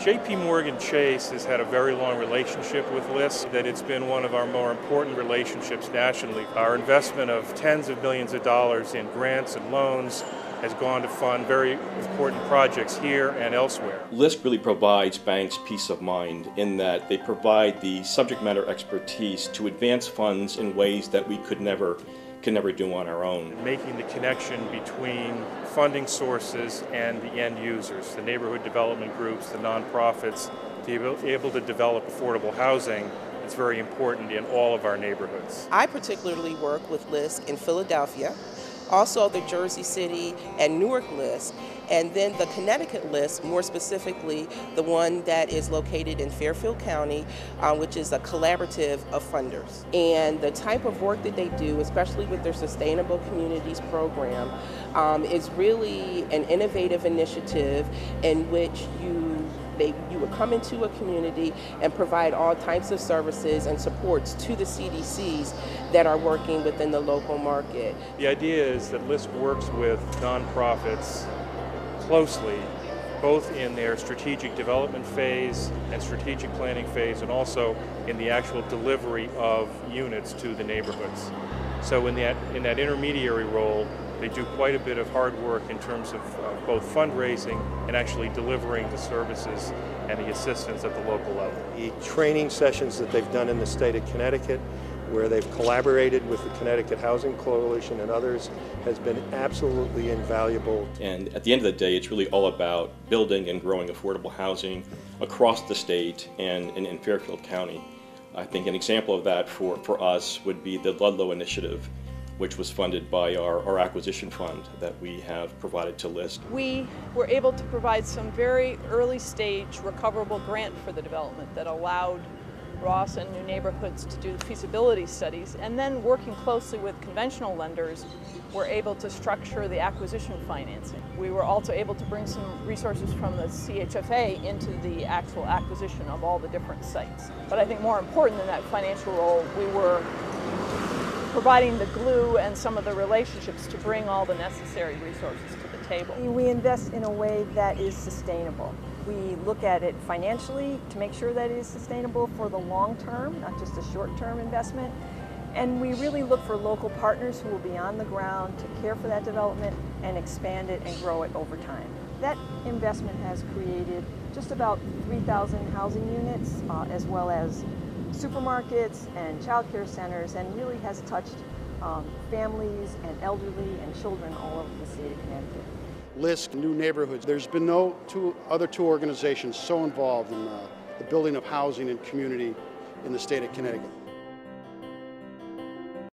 J.P. Morgan Chase has had a very long relationship with LISC, that it's been one of our more important relationships nationally. Our investment of tens of millions of dollars in grants and loans has gone to fund very important projects here and elsewhere. LISC really provides banks peace of mind in that they provide the subject matter expertise to advance funds in ways that we could never do on our own. Making the connection between funding sources and the end users, the neighborhood development groups, the nonprofits, to be able to develop affordable housing. It's very important in all of our neighborhoods. I particularly work with LISC in Philadelphia, also the Jersey City and Newark LISC, and then the Connecticut LISC, more specifically the one that is located in Fairfield County, which is a collaborative of funders. And the type of work that they do, especially with their Sustainable Communities program, is really an innovative initiative in which you would come into a community and provide all types of services and supports to the CDCs that are working within the local market. The idea is that LISC works with nonprofits closely, both in their strategic development phase and strategic planning phase, and also in the actual delivery of units to the neighborhoods. So in that intermediary role, they do quite a bit of hard work in terms of both fundraising and actually delivering the services and the assistance at the local level. The training sessions that they've done in the state of Connecticut, where they've collaborated with the Connecticut Housing Coalition and others, has been absolutely invaluable. And at the end of the day, it's really all about building and growing affordable housing across the state and in Fairfield County. I think an example of that for us would be the Ludlow Initiative, which was funded by our acquisition fund that we have provided to LISC. We were able to provide some very early stage recoverable grant for the development that allowed Ross and New Neighborhoods to do feasibility studies, and then working closely with conventional lenders, we're able to structure the acquisition financing. We were also able to bring some resources from the CHFA into the actual acquisition of all the different sites. But I think more important than that financial role, we were providing the glue and some of the relationships to bring all the necessary resources to the table. We invest in a way that is sustainable. We look at it financially to make sure that it is sustainable for the long term, not just a short-term investment. And we really look for local partners who will be on the ground to care for that development and expand it and grow it over time. That investment has created just about 3,000 housing units, as well as supermarkets and child care centers, and really has touched families and elderly and children all over the state of Connecticut. LISC, New Neighborhoods, there's been no other two organizations so involved in the building of housing and community in the state of Connecticut.